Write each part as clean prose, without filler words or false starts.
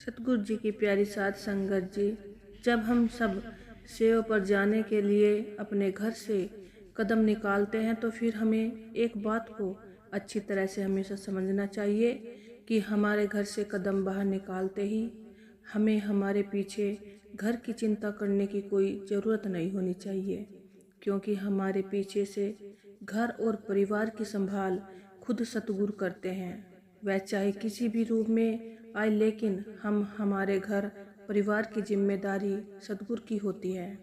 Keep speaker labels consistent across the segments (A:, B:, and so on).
A: सतगुरु जी की प्यारी साध संगत जी, जब हम सब सेवा पर जाने के लिए अपने घर से कदम निकालते हैं तो फिर हमें एक बात को अच्छी तरह से हमेशा समझना चाहिए कि हमारे घर से कदम बाहर निकालते ही हमें हमारे पीछे घर की चिंता करने की कोई ज़रूरत नहीं होनी चाहिए, क्योंकि हमारे पीछे से घर और परिवार की संभाल खुद सतगुरु करते हैं। वह चाहे किसी भी रूप में आए, लेकिन हम हमारे घर परिवार की जिम्मेदारी सतगुरु की होती है।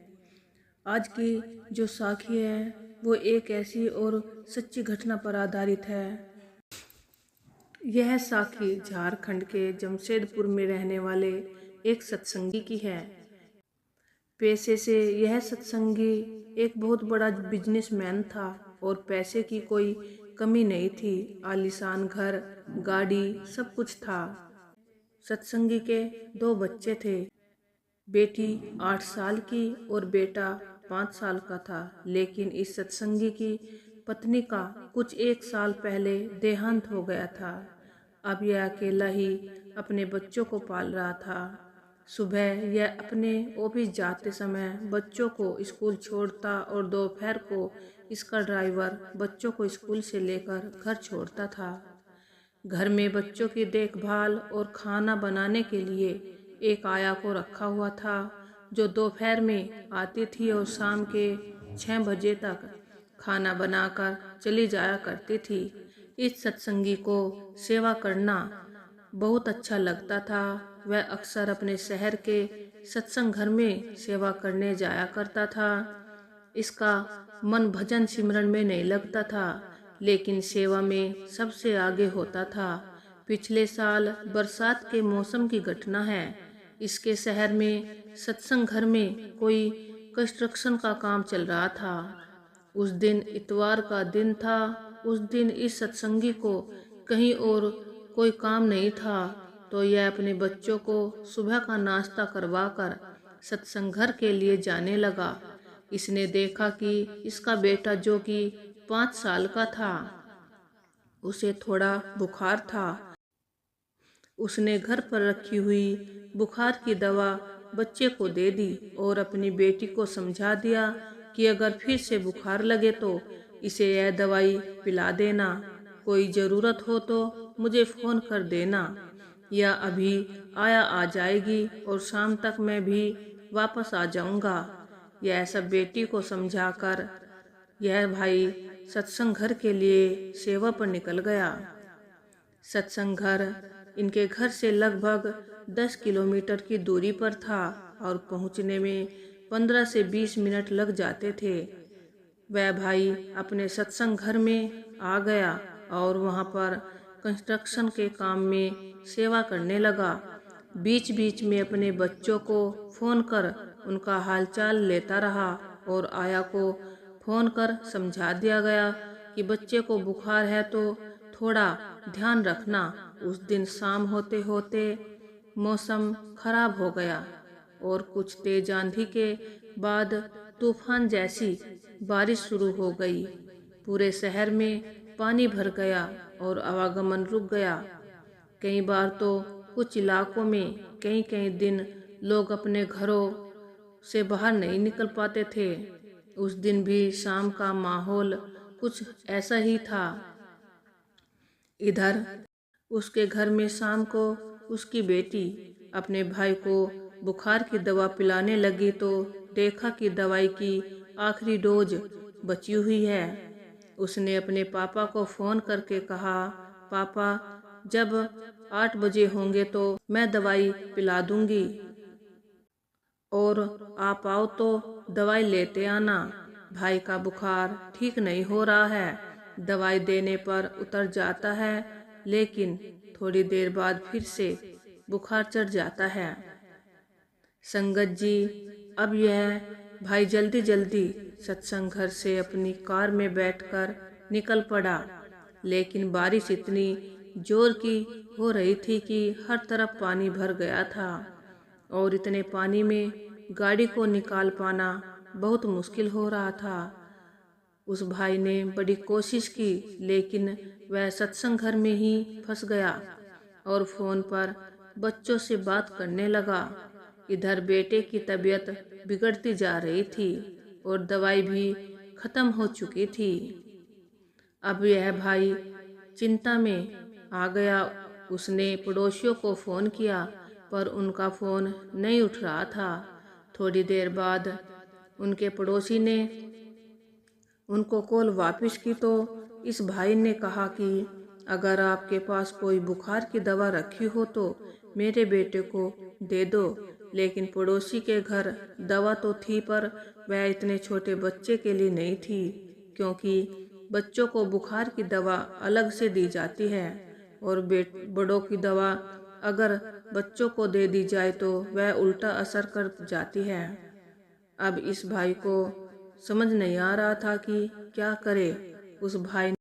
A: आज की जो साखी है वो एक ऐसी और सच्ची घटना पर आधारित है। यह साखी झारखंड के जमशेदपुर में रहने वाले एक सत्संगी की है। पेशे से यह सत्संगी एक बहुत बड़ा बिजनेसमैन था और पैसे की कोई कमी नहीं थी। आलीशान घर, गाड़ी, सब कुछ था। सत्संगी के 2 बच्चे थे, बेटी 8 साल की और बेटा 5 साल का था। लेकिन इस सत्संगी की पत्नी का कुछ 1 साल पहले देहांत हो गया था। अब यह अकेला ही अपने बच्चों को पाल रहा था। सुबह यह अपने ऑफिस जाते समय बच्चों को स्कूल छोड़ता और दोपहर को इसका ड्राइवर बच्चों को स्कूल से लेकर घर छोड़ता था। घर में बच्चों की देखभाल और खाना बनाने के लिए एक आया को रखा हुआ था, जो दोपहर में आती थी और शाम के 6 बजे तक खाना बनाकर चली जाया करती थी। इस सत्संगी को सेवा करना बहुत अच्छा लगता था। वह अक्सर अपने शहर के सत्संग घर में सेवा करने जाया करता था। इसका मन भजन सिमरन में नहीं लगता था, लेकिन सेवा में सबसे आगे होता था। पिछले साल बरसात के मौसम की घटना है। इसके शहर में सत्संग घर में कोई कंस्ट्रक्शन का काम चल रहा था। उस दिन इतवार का दिन था। उस दिन इस सत्संगी को कहीं और कोई काम नहीं था, तो यह अपने बच्चों को सुबह का नाश्ता करवाकर सत्संग घर के लिए जाने लगा। इसने देखा कि इसका बेटा, जो कि 5 साल का था, उसे थोड़ा बुखार था। उसने घर पर रखी हुई बुखार की दवा बच्चे को दे दी और अपनी बेटी को समझा दिया कि अगर फिर से बुखार लगे तो इसे यह दवाई पिला देना। कोई ज़रूरत हो तो मुझे फ़ोन कर देना, या अभी आया आ जाएगी और शाम तक मैं भी वापस आ जाऊंगा। यह सब बेटी को समझाकर यह भाई सत्संग घर के लिए सेवा पर निकल गया। सत्संग घर इनके घर से लगभग 10 किलोमीटर की दूरी पर था और पहुंचने में 15 से 20 मिनट लग जाते थे। वह भाई अपने सत्संग घर में आ गया और वहां पर कंस्ट्रक्शन के काम में सेवा करने लगा। बीच बीच में अपने बच्चों को फोन कर उनका हालचाल लेता रहा और आया को फोन कर समझा दिया गया कि बच्चे को बुखार है तो थोड़ा ध्यान रखना। उस दिन शाम होते होते मौसम खराब हो गया और कुछ तेज आंधी के बाद तूफान जैसी बारिश शुरू हो गई। पूरे शहर में पानी भर गया और आवागमन रुक गया। कई बार तो कुछ इलाकों में कई कई दिन लोग अपने घरों से बाहर नहीं निकल पाते थे। उस दिन भी शाम का माहौल कुछ ऐसा ही था। इधर उसके घर में शाम को उसकी बेटी अपने भाई को बुखार की दवा पिलाने लगी तो देखा कि दवाई की आखिरी डोज बची हुई है। उसने अपने पापा को फोन करके कहा, पापा जब 8 बजे होंगे तो मैं दवाई पिला दूंगी और आप आओ तो दवाई लेते आना। भाई का बुखार ठीक नहीं हो रहा है। दवाई देने पर उतर जाता है, लेकिन थोड़ी देर बाद फिर से बुखार चढ़ जाता है। संगत जी, अब यह भाई जल्दी जल्दी सत्संग घर से अपनी कार में बैठकर निकल पड़ा, लेकिन बारिश इतनी जोर की हो रही थी कि हर तरफ पानी भर गया था और इतने पानी में गाड़ी को निकाल पाना बहुत मुश्किल हो रहा था। उस भाई ने बड़ी कोशिश की, लेकिन वह सत्संग घर में ही फंस गया और फोन पर बच्चों से बात करने लगा। इधर बेटे की तबीयत बिगड़ती जा रही थी और दवाई भी खत्म हो चुकी थी। अब यह भाई चिंता में आ गया। उसने पड़ोसियों को फ़ोन किया पर उनका फ़ोन नहीं उठ रहा था। थोड़ी देर बाद उनके पड़ोसी ने उनको कॉल वापस की तो इस भाई ने कहा कि अगर आपके पास कोई बुखार की दवा रखी हो तो मेरे बेटे को दे दो। लेकिन पड़ोसी के घर दवा तो थी पर वह इतने छोटे बच्चे के लिए नहीं थी, क्योंकि बच्चों को बुखार की दवा अलग से दी जाती है और बड़ों की दवा अगर बच्चों को दे दी जाए तो वह उल्टा असर कर जाती है। अब इस भाई को समझ नहीं आ रहा था कि क्या करे। उस भाई ने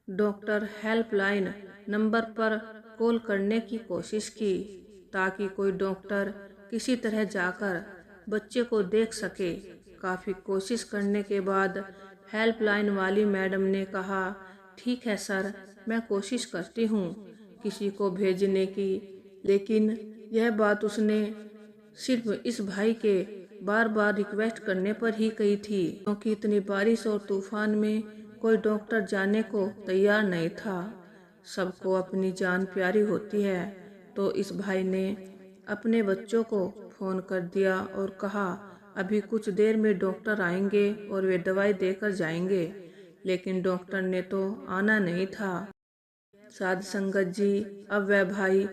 A: डॉक्टर हेल्पलाइन नंबर पर कॉल करने की कोशिश की ताकि कोई डॉक्टर किसी तरह जाकर बच्चे को देख सके। काफ़ी कोशिश करने के बाद हेल्पलाइन वाली मैडम ने कहा, ठीक है सर, मैं कोशिश करती हूँ किसी को भेजने की। लेकिन यह बात उसने सिर्फ इस भाई के बार बार रिक्वेस्ट करने पर ही कही थी, क्योंकि इतनी बारिश और तूफान में कोई डॉक्टर जाने को तैयार नहीं था। सबको अपनी जान प्यारी होती है। तो इस भाई ने अपने बच्चों को फ़ोन कर दिया और कहा, अभी कुछ देर में डॉक्टर आएंगे और वे दवाई देकर जाएंगे। लेकिन डॉक्टर ने तो आना नहीं था। साध संगत जी, अब वह भाई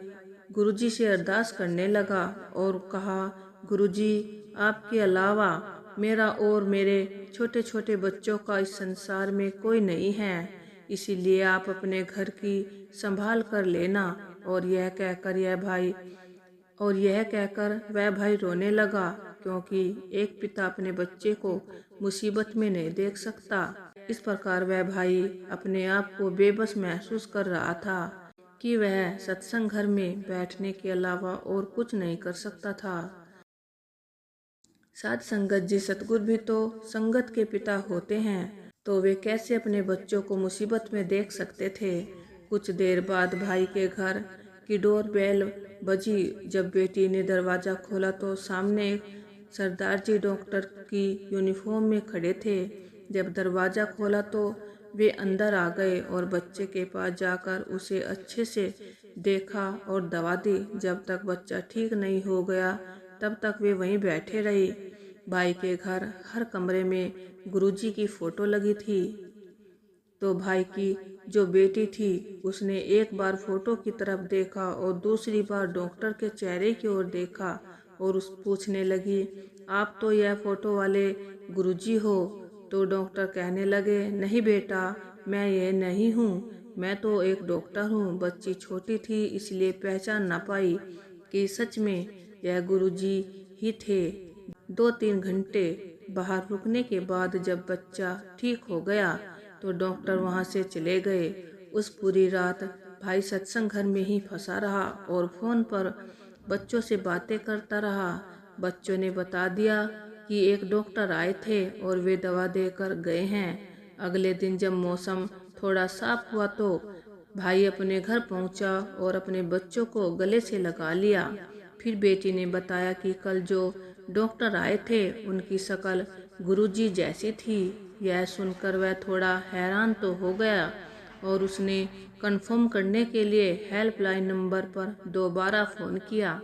A: गुरुजी से अरदास करने लगा और कहा, गुरुजी, आपके अलावा मेरा और मेरे छोटे छोटे बच्चों का इस संसार में कोई नहीं है, इसीलिए आप अपने घर की संभाल कर लेना। और यह कहकर वह भाई रोने लगा, क्योंकि एक पिता अपने बच्चे को मुसीबत में नहीं देख सकता। इस प्रकार वह भाई अपने आप को बेबस महसूस कर रहा था कि वह सत्संग घर में बैठने के अलावा और कुछ नहीं कर सकता था। साध संगत जी, सतगुरु भी तो संगत के पिता होते हैं, तो वे कैसे अपने बच्चों को मुसीबत में देख सकते थे। कुछ देर बाद भाई के घर की डोरबेल बजी। जब बेटी ने दरवाज़ा खोला तो सामने एक सरदार जी डॉक्टर की यूनिफॉर्म में खड़े थे। जब दरवाज़ा खोला तो वे अंदर आ गए और बच्चे के पास जाकर उसे अच्छे से देखा और दवा दी। जब तक बच्चा ठीक नहीं हो गया तब तक वे वहीं बैठे रहे। भाई के घर हर कमरे में गुरुजी की फोटो लगी थी। तो भाई की जो बेटी थी उसने एक बार फोटो की तरफ देखा और दूसरी बार डॉक्टर के चेहरे की ओर देखा और उस पूछने लगी, आप तो यह फोटो वाले गुरुजी हो। तो डॉक्टर कहने लगे, नहीं बेटा, मैं ये नहीं हूँ, मैं तो एक डॉक्टर हूँ। बच्ची छोटी थी इसलिए पहचान ना पाई कि सच में यह गुरुजी ही थे। 2-3 घंटे बाहर रुकने के बाद जब बच्चा ठीक हो गया तो डॉक्टर वहां से चले गए। उस पूरी रात भाई सत्संग घर में ही फंसा रहा और फोन पर बच्चों से बातें करता रहा। बच्चों ने बता दिया कि एक डॉक्टर आए थे और वे दवा देकर गए हैं। अगले दिन जब मौसम थोड़ा साफ हुआ तो भाई अपने घर पहुंचा और अपने बच्चों को गले से लगा लिया। फिर बेटी ने बताया कि कल जो डॉक्टर आए थे उनकी शक्ल गुरुजी जैसी थी। यह सुनकर वह थोड़ा हैरान तो हो गया और उसने कंफर्म करने के लिए हेल्पलाइन नंबर पर दोबारा फ़ोन किया।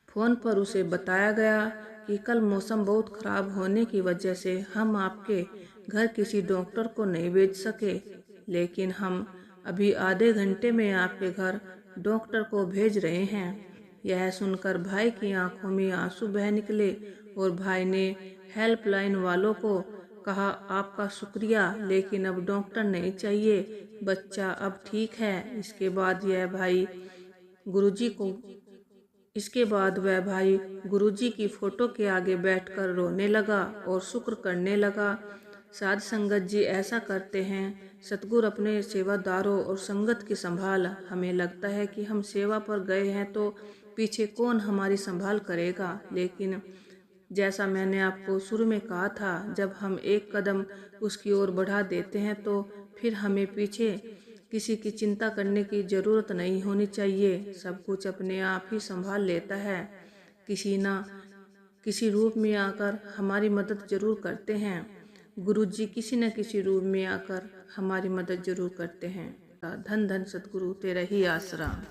A: फ़ोन पर उसे बताया गया कि कल मौसम बहुत ख़राब होने की वजह से हम आपके घर किसी डॉक्टर को नहीं भेज सके, लेकिन हम अभी आधे घंटे में आपके घर डॉक्टर को भेज रहे हैं। यह सुनकर भाई की आंखों में आंसू बह निकले और भाई ने हेल्पलाइन वालों को कहा, आपका शुक्रिया, लेकिन अब डॉक्टर नहीं चाहिए, बच्चा अब ठीक है। इसके बाद वह भाई गुरुजी की फोटो के आगे बैठकर रोने लगा और शुक्र करने लगा। साध संगत जी ऐसा करते हैं। सतगुरु अपने सेवादारों और संगत की संभाल। हमें लगता है कि हम सेवा पर गए हैं तो पीछे कौन हमारी संभाल करेगा, लेकिन जैसा मैंने आपको शुरू में कहा था, जब हम एक कदम उसकी ओर बढ़ा देते हैं तो फिर हमें पीछे किसी की चिंता करने की ज़रूरत नहीं होनी चाहिए, सब कुछ अपने आप ही संभाल लेता है। किसी ना किसी रूप में आकर हमारी मदद जरूर करते हैं। गुरुजी किसी न किसी रूप में आकर हमारी मदद जरूर करते हैं। धन धन सतगुरु तेरा ही आसरा।